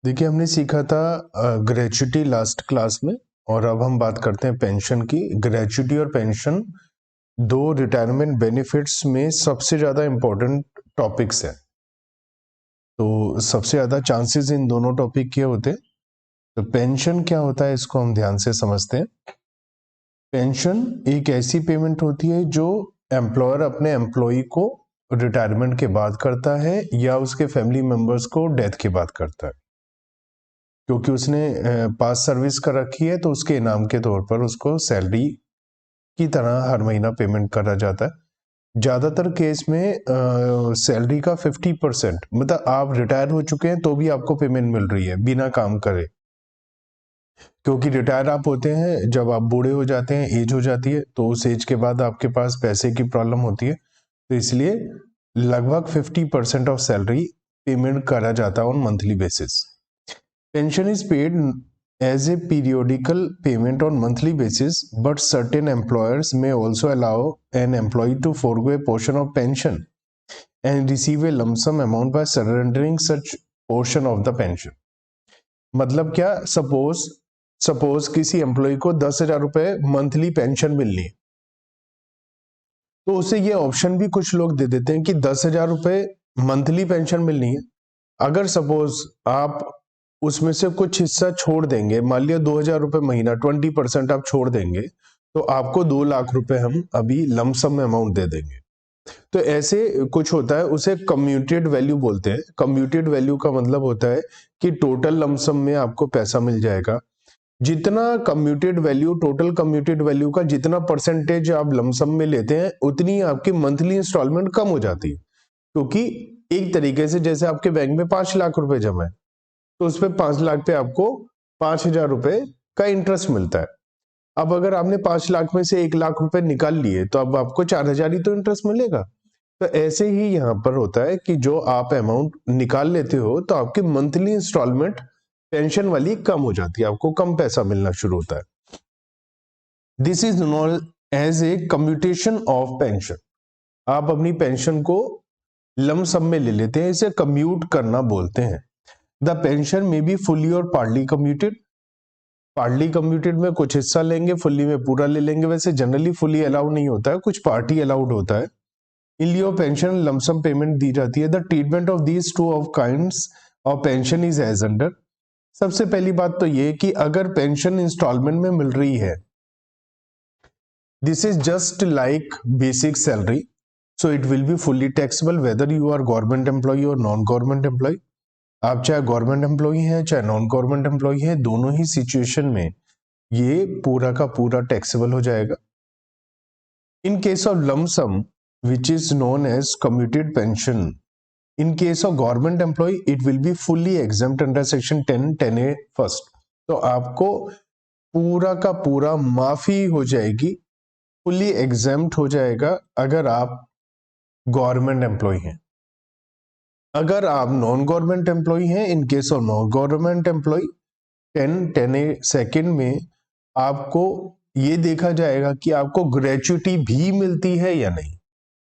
देखिए, हमने सीखा था ग्रेच्युटी लास्ट क्लास में, और अब हम बात करते हैं पेंशन की। ग्रेच्युटी और पेंशन दो रिटायरमेंट बेनिफिट्स में सबसे ज़्यादा इम्पोर्टेंट टॉपिक्स हैं। तो सबसे ज़्यादा चांसेस इन दोनों टॉपिक के होते हैं। तो पेंशन क्या होता है, इसको हम ध्यान से समझते हैं। पेंशन एक ऐसी पेमेंट होती है जो एम्प्लॉयर अपने एम्प्लॉय को रिटायरमेंट के बाद करता है या उसके फैमिली मेंबर्स को डेथ के बाद करता है, क्योंकि उसने पास सर्विस कर रखी है, तो उसके इनाम के तौर पर उसको सैलरी की तरह हर महीना पेमेंट करा जाता है। ज़्यादातर केस में सैलरी का 50%, मतलब आप रिटायर हो चुके हैं तो भी आपको पेमेंट मिल रही है बिना काम करे, क्योंकि रिटायर आप होते हैं जब आप बूढ़े हो जाते हैं, एज हो जाती है, तो उस एज के बाद आपके पास पैसे की प्रॉब्लम होती है। तो इसलिए लगभग 50% ऑफ सैलरी पेमेंट करा जाता है on monthly basis. Pension is paid as a periodical payment on monthly basis, but certain employers may also allow an employee to forego a portion of pension and receive a lump sum amount by surrendering such portion of the pension. मतलब क्या, suppose किसी employ को 10,000 रुपए monthly pension मिलनी है, तो उसे ये ऑप्शन भी कुछ लोग दे देते हैं कि 10,000 रुपए मंथली पेंशन मिलनी है। अगर सपोज आप उसमें से कुछ हिस्सा छोड़ देंगे, मान लिया 2,000 रुपए महीना, 20% आप छोड़ देंगे, तो आपको 2 लाख रुपए हम अभी लमसम में अमाउंट दे देंगे। तो ऐसे कुछ होता है, उसे कम्यूटेड वैल्यू बोलते हैं। कम्यूटेड वैल्यू का मतलब होता है कि टोटल लमसम में आपको पैसा मिल जाएगा। जितना commuted value, total commuted value का जितना परसेंटेज आप लमसम में लेते हैं, उतनी आपकी मंथली इंस्टॉलमेंट कम हो जाती है। क्योंकि एक तरीके से जैसे आपके बैंक में 5 लाख रुपए जमा है, तो उस पे 5 लाख पे आपको 5,000 रुपए का इंटरेस्ट मिलता है। अब अगर आपने 5 लाख में से 1 लाख रुपए निकाल लिए, तो अब आपको 4,000 ही तो इंटरेस्ट मिलेगा। तो ऐसे ही यहाँ पर होता है कि जो आप अमाउंट निकाल लेते हो, तो आपकी मंथली इंस्टॉलमेंट पेंशन वाली कम हो जाती है, आपको कम पैसा मिलना शुरू होता है। This is known as a commutation of pension. आप अपनी पेंशन को लमसम में ले लेते हैं, इसे कम्यूट करना बोलते हैं। द पेंशन में बी फुली और पार्टली कम्यूटेड। पार्टली कम्यूटेड में कुछ हिस्सा लेंगे, फुली में पूरा ले लेंगे। वैसे जनरली फुली अलाउड नहीं होता है, कुछ पार्टी अलाउड होता है। In lieu pension lump sum payment दी जाती है। The treatment of these two of kinds of pension is as under. सबसे पहली बात तो ये कि अगर पेंशन इंस्टॉलमेंट में मिल रही है, this is just like basic salary, so it will be fully taxable whether you are government employee और नॉन गवर्नमेंट एम्प्लॉय। आप चाहे गवर्नमेंट एम्प्लॉय हैं चाहे नॉन गवर्नमेंट एम्प्लॉय हैं, दोनों ही सिचुएशन में ये पूरा का पूरा टैक्सेबल हो जाएगा। इन case of lump sum which is known as commuted pension, in case of government employee it will be fully exempt under section 10(10)(a) first। तो आपको पूरा का पूरा माफी हो जाएगी, फुली एग्जेम्प्ट हो जाएगा अगर आप गवर्नमेंट एम्प्लॉय हैं। अगर आप नॉन गवर्नमेंट एम्प्लॉय हैं, in case of non government employee 10(10)(a) second में आपको ये देखा जाएगा कि आपको ग्रेच्युटी भी मिलती है या नहीं।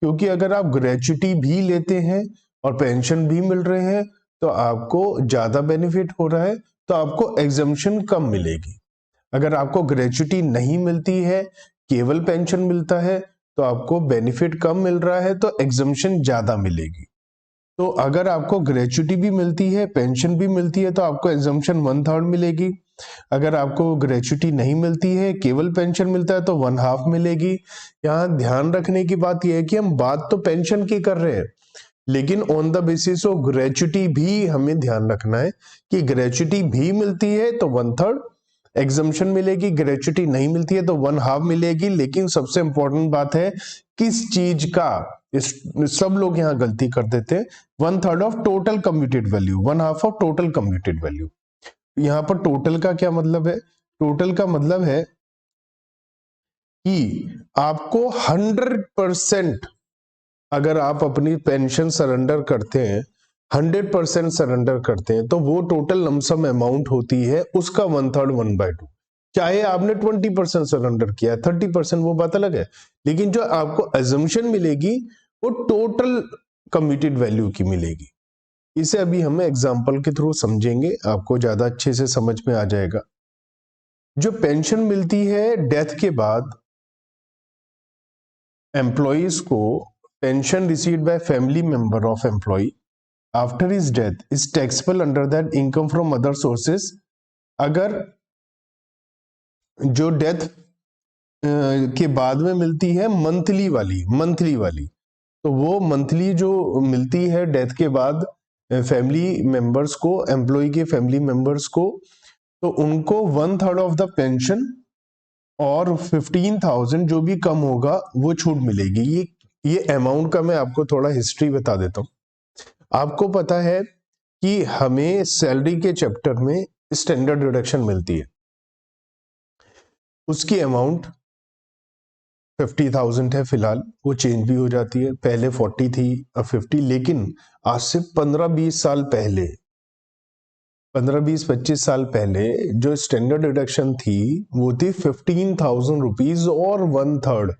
क्योंकि अगर आप ग्रेच्युटी भी लेते हैं और पेंशन भी मिल रहे हैं, तो आपको ज्यादा बेनिफिट हो रहा है, तो आपको एग्जम्पशन कम मिलेगी। अगर आपको ग्रेच्युटी नहीं मिलती है, केवल पेंशन मिलता है, तो आपको बेनिफिट कम मिल रहा है, तो एग्जम्पशन ज्यादा मिलेगी। तो अगर आपको ग्रेच्युटी भी मिलती है, पेंशन भी मिलती है, तो आपको एग्जम्पशन 1/3 मिलेगी। अगर आपको ग्रेच्युटी नहीं मिलती है, केवल पेंशन मिलता है, तो 1/2 मिलेगी। यहाँ ध्यान रखने की बात यह है कि हम बात तो पेंशन की कर रहे हैं, लेकिन on the basis of gratuity भी हमें ध्यान रखना है कि ग्रेच्युटी भी मिलती है तो 1/3 एग्जम्पशन मिलेगी, ग्रेच्युटी नहीं मिलती है तो 1/2 मिलेगी। लेकिन सबसे इंपॉर्टेंट बात है किस चीज का, सब लोग यहाँ गलती कर देते हैं। 1/3 of total commuted value, 1/2 of total commuted value. यहाँ पर टोटल का क्या मतलब है? टोटल का मतलब है कि आपको 100%, अगर आप अपनी पेंशन सरेंडर करते हैं, 100% सरेंडर करते हैं, तो वो टोटल लमसम अमाउंट होती है उसका 1/3 1/2। चाहे आपने 20% सरेंडर किया, 30%, वो बात अलग है। लेकिन जो आपको अजम्पशन मिलेगी वो टोटल कम्यूटेड वैल्यू की मिलेगी। इसे अभी हम एग्जाम्पल के थ्रू समझेंगे, आपको ज्यादा अच्छे से समझ में आ जाएगा। जो पेंशन मिलती है डेथ के बाद एम्प्लॉइज को, pension received by family member of employee after his death is taxable under that income from other sources. अगर जो डेथ के बाद में मिलती है मंथली वाली, तो वो मंथली जो मिलती है डेथ के बाद फैमिली मेंबर्स को, एम्प्लॉय के फैमिली मेंबर्स को, तो उनको 1/3 ऑफ द पेंशन और 15,000 जो भी कम होगा वो छूट मिलेगी। ये अमाउंट का मैं आपको थोड़ा हिस्ट्री बता देता हूं। आपको पता है कि हमें सैलरी के चैप्टर में स्टैंडर्ड डिडक्शन मिलती है, उसकी अमाउंट 50,000 है फिलहाल, वो चेंज भी हो जाती है, पहले 40 थी अब 50। लेकिन आज से 15-20 साल पहले, 15-20-25 साल पहले जो स्टैंडर्ड डिडक्शन थी वो थी 15,000 रुपीज और 1/3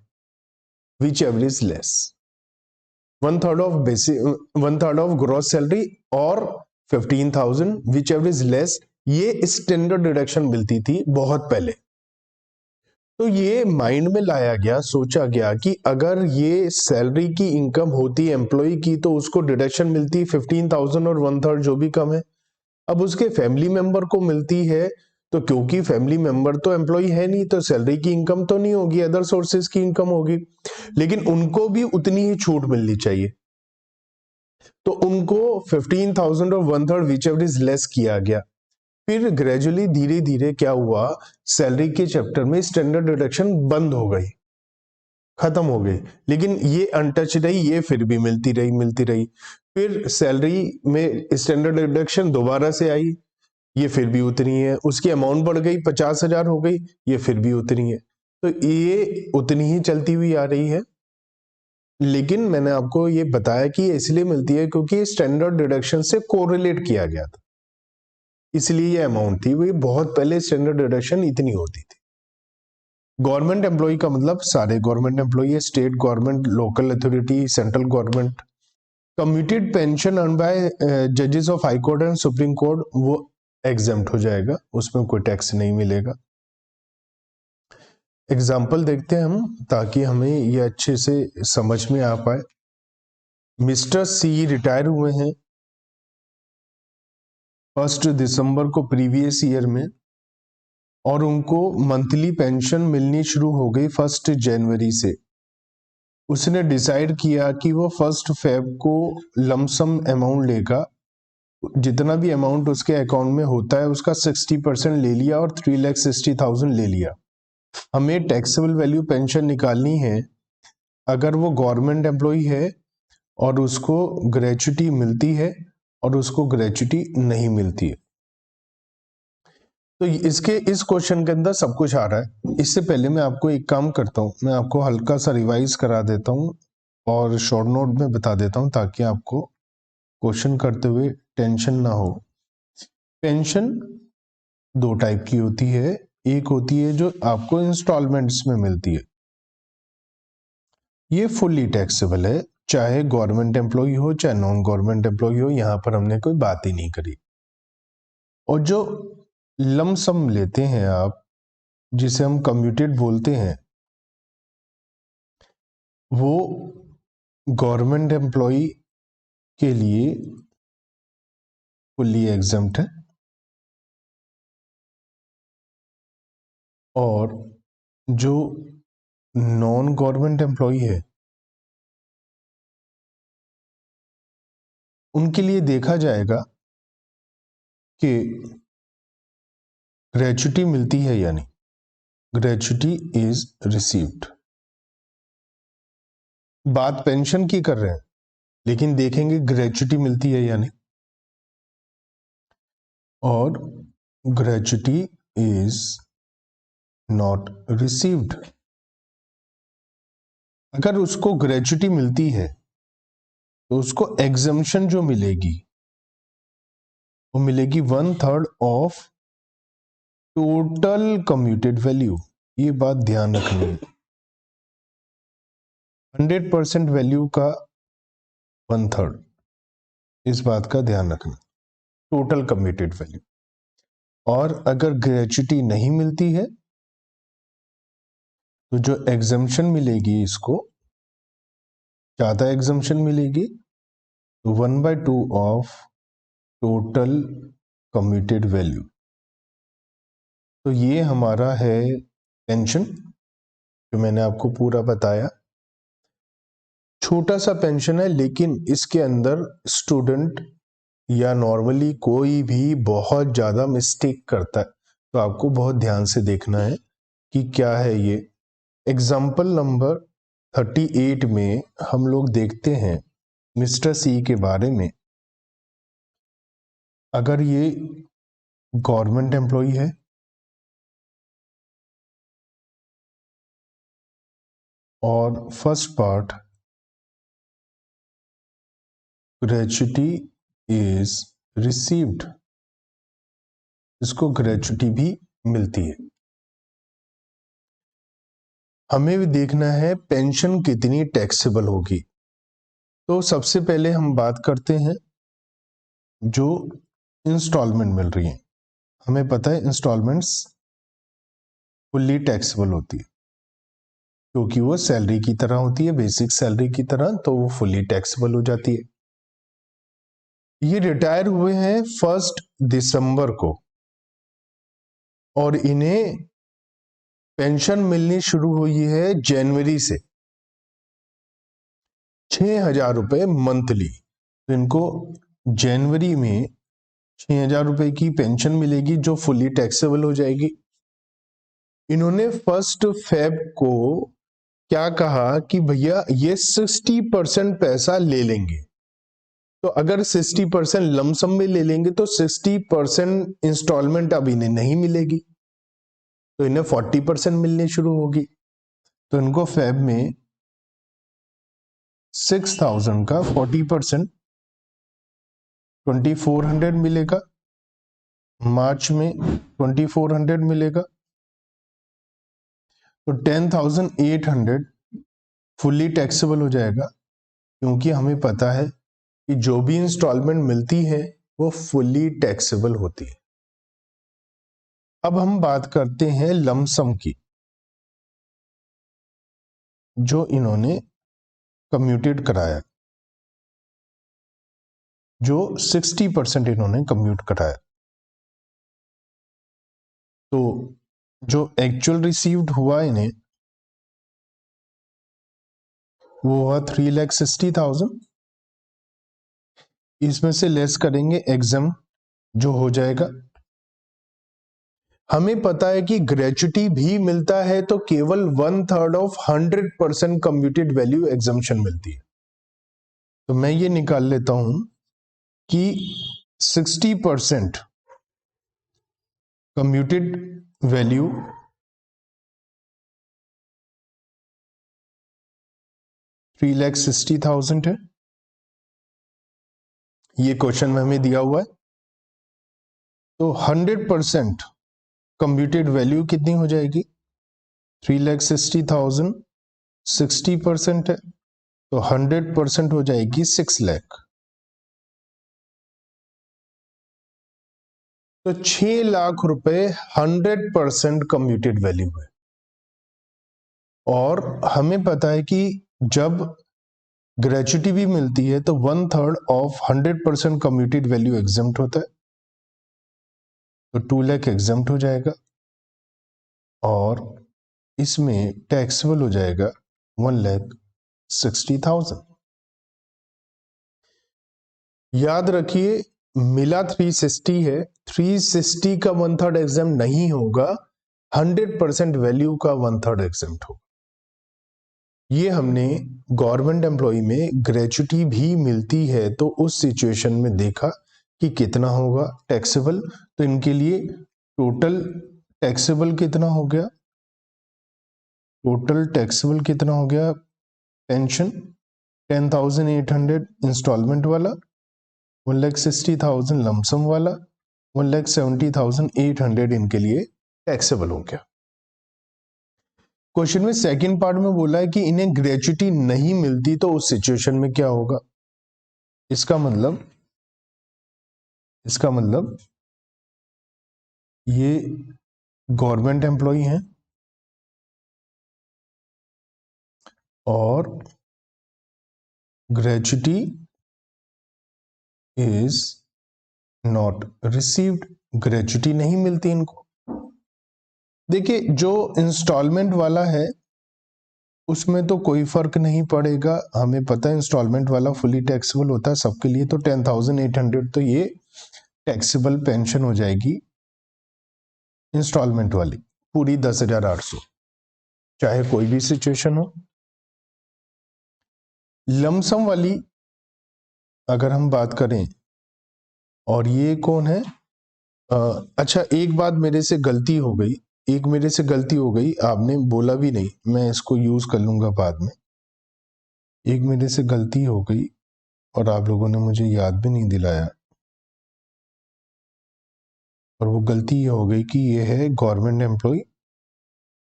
which ever is less, 1/3 of basic, 1/3 of gross salary और 15,000 विच एवर इज लेस। ये स्टैंडर्ड डिडक्शन मिलती थी बहुत पहले। तो ये माइंड में लाया गया, सोचा गया कि अगर ये सैलरी की इनकम होती एम्प्लॉय की तो उसको डिडक्शन मिलती 15,000 और 1/3 जो भी कम है। अब उसके फैमिली मेंबर को मिलती है, तो क्योंकि फैमिली मेंबर तो एम्प्लॉय है नहीं, तो सैलरी की इनकम तो नहीं होगी, अदर सोर्सेज की इनकम होगी, लेकिन उनको भी उतनी ही छूट मिलनी चाहिए। तो उनको 15,000 और 1/3 विच एवर इज लेस किया गया। फिर ग्रेजुअली धीरे धीरे क्या हुआ, सैलरी के चैप्टर में स्टैंडर्ड डिडक्शन बंद हो गई, खत्म हो गई, लेकिन ये अनटच रही, ये फिर भी मिलती रही। फिर सैलरी में स्टैंडर्ड डिडक्शन दोबारा से आई, ये फिर भी उतनी है, उसकी अमाउंट बढ़ गई 50,000 हो गई, ये फिर भी उतनी है। तो ये उतनी ही चलती हुई आ रही है। लेकिन मैंने आपको ये बताया कि इसलिए मिलती है क्योंकि स्टैंडर्ड डिडक्शन से कोरिलेट किया गया था, इसलिए ये अमाउंट थी। वो बहुत पहले स्टैंडर्ड डिडक्शन इतनी होती थी। गवर्नमेंट एम्प्लॉय का मतलब सारे government employ, state government, local authority, central government. Commuted pension earn by जजेस of high court and supreme court, वो एग्जेम्प्ट हो जाएगा, उसमें कोई टैक्स नहीं मिलेगा। एग्जाम्पल देखते हैं हम, ताकि हमें ये अच्छे से समझ में आ पाए। मिस्टर सी रिटायर हुए हैं 1 दिसंबर को प्रीवियस ईयर में, और उनको मंथली पेंशन मिलनी शुरू हो गई 1 जनवरी से। उसने डिसाइड किया कि वो 1 फेब को लमसम अमाउंट लेगा, जितना भी अमाउंट उसके अकाउंट में होता है उसका 60% ले लिया और 3,60,000 ले लिया। हमें टैक्सेबल वैल्यू पेंशन निकालनी है अगर वो गवर्नमेंट एम्प्लॉय है और उसको ग्रेच्युटी मिलती है और उसको ग्रेच्युटी नहीं मिलती है। तो इस क्वेश्चन के अंदर सब कुछ आ रहा है। इससे पहले मैं आपको एक काम करता हूं, मैं आपको हल्का सा रिवाइज करा देता हूं और शॉर्ट नोट में बता देता हूं, ताकि आपको क्वेश्चन करते हुए टेंशन ना हो। पेंशन 2 टाइप की होती है, एक होती है जो आपको इंस्टॉलमेंट्स में मिलती है, ये फुल्ली टैक्सेबल है, चाहे गवर्नमेंट एम्प्लॉय हो चाहे नॉन गवर्नमेंट एम्प्लॉय हो, यहां पर हमने कोई बात ही नहीं करी। और जो लमसम लेते हैं आप, जिसे हम कम्यूटेड बोलते हैं, वो गवर्नमेंट एम्प्लॉय के लिए फुल्ली एग्जम्प्ट है, और जो नॉन गवर्नमेंट एम्प्लॉय है उनके लिए देखा जाएगा कि ग्रेच्युटी मिलती है या नहीं, ग्रेच्युटी इज रिसीव्ड। बात पेंशन की कर रहे हैं, लेकिन देखेंगे ग्रेच्युटी मिलती है या नहीं, और ग्रेच्युटी इज नॉट रिसीव्ड। अगर उसको ग्रेच्युटी मिलती है तो उसको एग्जम्पशन जो मिलेगी वो मिलेगी 1/3 ऑफ टोटल कम्यूटेड वैल्यू। ये बात ध्यान रखनी है, 100% वैल्यू का 1/3, इस बात का ध्यान रखना, टोटल कम्यूटेड वैल्यू। और अगर ग्रेच्युटी नहीं मिलती है तो जो एग्जम्पशन मिलेगी, इसको ज्यादा एग्जम्पशन मिलेगी, 1/2 ऑफ टोटल कम्यूटेड वैल्यू। तो ये हमारा है पेंशन, जो मैंने आपको पूरा बताया। छोटा सा पेंशन है, लेकिन इसके अंदर स्टूडेंट या नॉर्मली कोई भी बहुत ज्यादा मिस्टेक करता है, तो आपको बहुत ध्यान से देखना है कि क्या है ये। एग्जाम्पल नंबर 38 में हम लोग देखते हैं मिस्टर सी के बारे में। अगर ये गवर्नमेंट एम्प्लॉय है और first part gratuity is received, इसको ग्रेच्युटी भी मिलती है। हमें भी देखना है पेंशन कितनी टैक्सेबल होगी। तो सबसे पहले हम बात करते हैं जो इंस्टॉलमेंट मिल रही है। हमें पता है इंस्टॉलमेंट्स फुल्ली टैक्सेबल होती है, क्योंकि वो सैलरी की तरह होती है, बेसिक सैलरी की तरह, तो वो फुल्ली टैक्सेबल हो जाती है। ये रिटायर हुए हैं 1 दिसंबर को और इन्हें पेंशन मिलनी शुरू हुई है जनवरी से, 6,000 रुपए मंथली। तो इनको जनवरी में 6,000 रुपए की पेंशन मिलेगी, जो फुल्ली टैक्सेबल हो जाएगी। इन्होंने 1 फेब को क्या कहा कि भैया ये 60% पैसा ले लेंगे। तो अगर 60% लमसम में ले लेंगे तो 60% इंस्टॉलमेंट अब इन्हें नहीं मिलेगी, तो इन्हें 40% मिलनी शुरू होगी। तो इनको फेब में 6,000 का 40% 2,400 मिलेगा, मार्च में 2,400 मिलेगा, तो 10,800 फुल्ली टैक्सेबल हो जाएगा, क्योंकि हमें पता है कि जो भी इंस्टॉलमेंट मिलती है वो फुल्ली टैक्सेबल होती है। अब हम बात करते हैं लमसम की, जो इन्होंने कम्यूटेड कराया, जो 60% इन्होंने कम्यूट कराया। तो जो एक्चुअल रिसीव्ड हुआ इन्हें वो हुआ 3,60,000। इसमें से लेस करेंगे एग्जाम, जो हो जाएगा। हमें पता है कि ग्रेच्युटी भी मिलता है तो केवल 1/3 ऑफ 100% कम्यूटेड वैल्यू एग्जम्पशन मिलती है। तो मैं ये निकाल लेता हूं कि 60% कम्यूटेड वैल्यू 3,60,000 है। ये क्वेश्चन में हमें दिया हुआ है। तो 100% कम्प्यूटेड वैल्यू कितनी हो जाएगी? 3,60,000 60% है, तो 100% हो जाएगी 6 लाख। तो 6 लाख रुपए 100% कम्प्यूटेड वैल्यू है। और हमें पता है कि जब ग्रेच्युटी भी मिलती है तो 1/3 ऑफ 100% कम्प्यूटेड वैल्यू एग्जम्प्ट होता है, तो 2 लाख एग्जम्प्ट हो जाएगा और इसमें टैक्सेबल हो जाएगा 1,60,000। याद रखिए मिला 360 है, 360 का 1/3 एग्जाम नहीं होगा, 100% वैल्यू का 1/3 एग्जाम होगा। ये हमने गवर्नमेंट एम्प्लॉय में ग्रेच्युटी भी मिलती है तो उस सिचुएशन में देखा कि कितना होगा टैक्सेबल। तो इनके लिए टोटल टैक्सेबल कितना हो गया, टोटल टैक्सेबल कितना हो गया, पेंशन 10,800 इंस्टॉलमेंट वाला, 1,60,000 लमसम वाला, 1,70,800 इनके लिए टैक्सेबल हो गया। क्वेश्चन में सेकंड पार्ट में बोला है कि इन्हें ग्रेच्युटी नहीं मिलती तो उस सिचुएशन में क्या होगा। इसका मतलब इसका मतलब ये गवर्नमेंट एम्प्लॉई हैं और gratuity is not received, gratuity नहीं मिलती इनको। देखिए जो इंस्टॉलमेंट वाला है उसमें तो कोई फर्क नहीं पड़ेगा, हमें पता है इंस्टॉलमेंट वाला फुली टैक्सेबल होता है सबके लिए, तो 10,800 तो ये टैक्सेबल पेंशन हो जाएगी इंस्टॉलमेंट वाली पूरी 10,800, चाहे कोई भी सिचुएशन हो। लमसम वाली अगर हम बात करें, और ये कौन है, अच्छा एक बात मेरे से गलती हो गई, आपने बोला भी नहीं, मैं इसको यूज कर लूंगा बाद में। एक मेरे से गलती हो गई और आप लोगों ने मुझे याद भी नहीं दिलाया, और वो गलती ये हो गई कि ये है गवर्नमेंट एम्प्लॉय,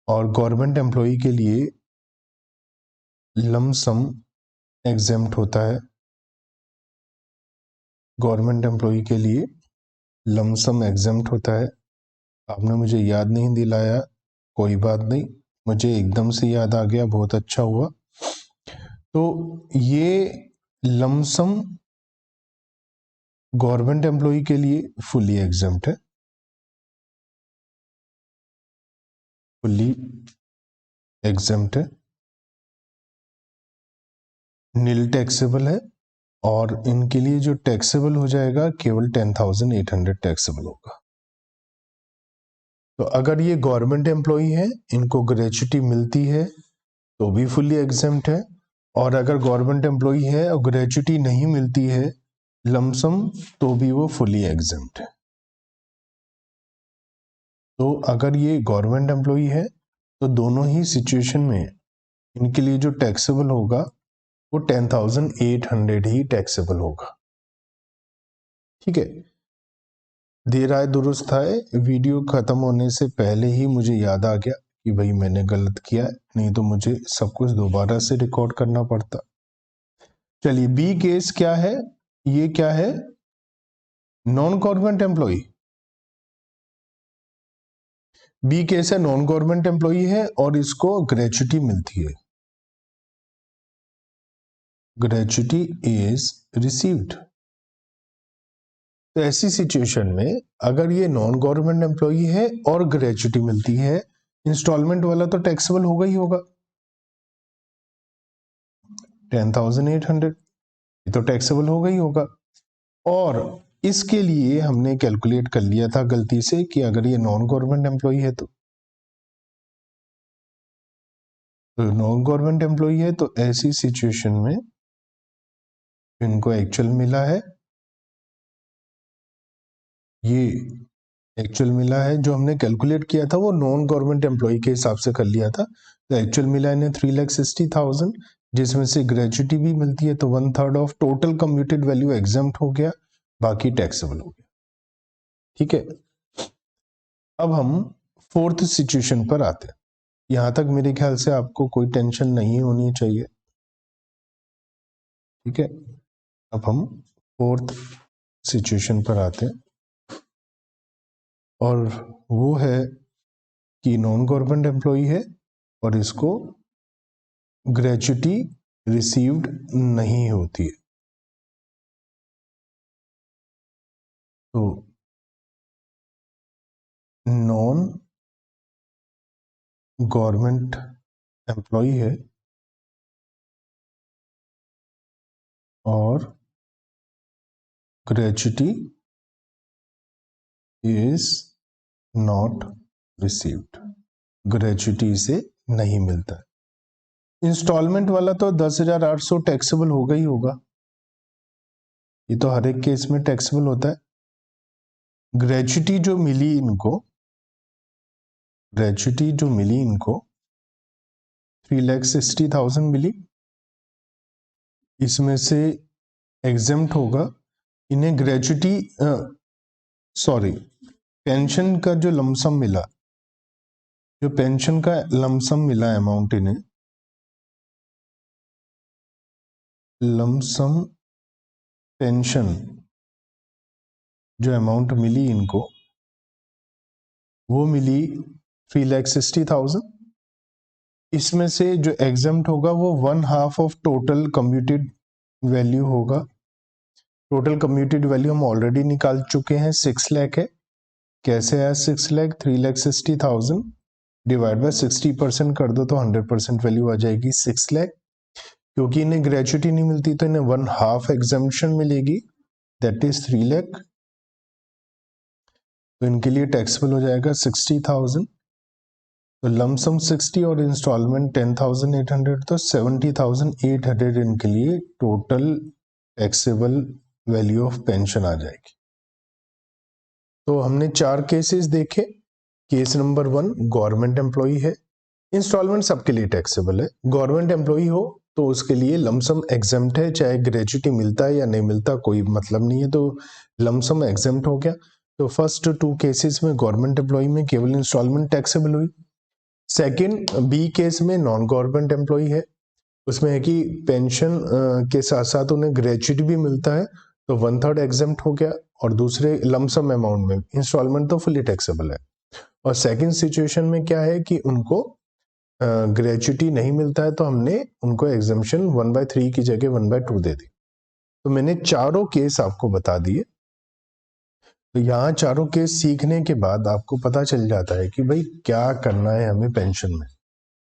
और गवर्नमेंट एम्प्लॉय के लिए लमसम एग्जेम्प्ट होता है, गवर्नमेंट एम्प्लॉय के लिए लमसम एग्जेम्प्ट होता है। आपने मुझे याद नहीं दिलाया, कोई बात नहीं, मुझे एकदम से याद आ गया, बहुत अच्छा हुआ। तो ये लमसम गवर्नमेंट एम्प्लॉय के लिए फुली एग्जेम्प्ट है, फुली एग्जेम्प्ट है, नील टैक्सेबल है, और इनके लिए जो टैक्सेबल हो जाएगा केवल 10,800 टैक्सेबल होगा। तो अगर ये गवर्नमेंट एम्प्लॉय है, इनको ग्रेच्युटी मिलती है तो भी फुली एग्जेम्प्ट है, और अगर गवर्नमेंट एम्प्लॉय है और ग्रेच्युटी नहीं मिलती है लमसम, तो भी वो फुली एग्जेम्प्ट है। तो अगर ये गवर्नमेंट एम्प्लॉय है तो दोनों ही सिचुएशन में इनके लिए जो टैक्सेबल होगा वो 10,800 ही टैक्सेबल होगा। ठीक है, देर आए दुरुस्त आए, वीडियो खत्म होने से पहले ही मुझे याद आ गया कि भाई मैंने गलत किया, नहीं तो मुझे सब कुछ दोबारा से रिकॉर्ड करना पड़ता। चलिए बी केस क्या है, ये क्या है, non government employee. B case है नॉन गवर्नमेंट एम्प्लॉय है और इसको ग्रेच्युटी मिलती है, ग्रेच्युटी इज रिसीव्ड। तो ऐसी सिचुएशन में अगर ये नॉन गवर्नमेंट एम्प्लॉय है और ग्रेच्युटी मिलती है, इंस्टॉलमेंट वाला तो टैक्सेबल होगा ही होगा, 10,800 ये तो टैक्सेबल होगा ही होगा। और इसके लिए हमने कैलकुलेट कर लिया था गलती से कि अगर ये नॉन गवर्नमेंट एम्प्लॉय है तो नॉन गवर्नमेंट एम्प्लॉय है तो ऐसी सिचुएशन में इनको एक्चुअल मिला है, ये एक्चुअल मिला है, जो हमने कैलकुलेट किया था वो नॉन गवर्नमेंट एम्प्लॉय के हिसाब से कर लिया था, तो एक्चुअल मिला इन्हें 3,60,000, जिसमें से ग्रेच्युटी भी मिलती है तो 1/3 of total computed value exempt हो गया, बाकी टैक्सेबल हो गया। ठीक है, अब हम फोर्थ सिचुएशन पर आते हैं। यहां तक मेरे ख्याल से आपको कोई टेंशन नहीं होनी चाहिए। ठीक है, अब हम फोर्थ सिचुएशन पर आते हैं, और वो है कि नॉन गवर्नमेंट एम्प्लॉय है और इसको ग्रेच्युटी रिसीव्ड नहीं होती है। तो नॉन गवर्नमेंट एम्प्लॉय है और gratuity is not received, gratuity से नहीं मिलता है। इंस्टॉलमेंट वाला तो 10,800 टैक्सेबल होगा ही होगा, ये तो हर एक केस में टैक्सेबल होता है। ग्रेच्युटी जो मिली इनको, ग्रेच्युटी जो मिली इनको 3,60,000 मिली, इसमें से एग्जेम्प्ट होगा इन्हें ग्रेच्युटी, सॉरी, पेंशन का जो लमसम मिला, जो पेंशन का लमसम मिला अमाउंट इन्हें, लमसम पेंशन जो अमाउंट मिली इनको वो मिली 3,60,000। इसमें से जो एग्जम्प्ट होगा वो 1/2 ऑफ टोटल कम्प्यूटेड वैल्यू होगा। टोटल कम्प्यूटेड वैल्यू हम ऑलरेडी निकाल चुके हैं, 6 लाख है। कैसे है 6 लाख? 3,60,000 डिवाइड बाय 60% कर दो तो 100% वैल्यू आ जाएगी 6 लाख। क्योंकि इन्हें ग्रेच्युटी नहीं मिलती तो इन्हें 1/2 एग्जम्पशन मिलेगी, दैट इज 3 लाख। तो इनके लिए टैक्सेबल हो जाएगा 60,000। तो लमसम 60 और इंस्टॉलमेंट 10,800, तो 70,800 इनके लिए total taxable value of pension आ जाएगी। तो हमने 4 केसेस देखे। केस नंबर 1 गवर्नमेंट एम्प्लॉई है, इंस्टॉलमेंट सबके लिए टैक्सेबल है। गवर्नमेंट एम्प्लॉई हो तो उसके लिए लमसम एग्जेम्प्ट है, चाहे ग्रेच्युटी मिलता है या नहीं मिलता कोई मतलब नहीं है, तो लमसम एग्जेम्प्ट हो गया। तो फर्स्ट 2 केसेस में गवर्नमेंट एम्प्लॉई में केवल इंस्टॉलमेंट टैक्सेबल हुई। सेकंड बी केस में नॉन गवर्नमेंट एम्प्लॉई है, उसमें है कि पेंशन के साथ साथ उन्हें ग्रेच्युटी भी मिलता है, तो 1/3 एग्जेम्प्ट हो गया। और दूसरे लमसम अमाउंट में इंस्टॉलमेंट तो फुली टैक्सेबल है। और सेकंड सिचुएशन में क्या है कि उनको ग्रेच्युटी नहीं मिलता है, तो हमने उनको एग्जम्पशन 1/3 की जगह 1/2 दे दी। तो मैंने चारों केस आपको बता दिए। तो यहाँ चारों केस सीखने के बाद आपको पता चल जाता है कि भाई क्या करना है हमें पेंशन में।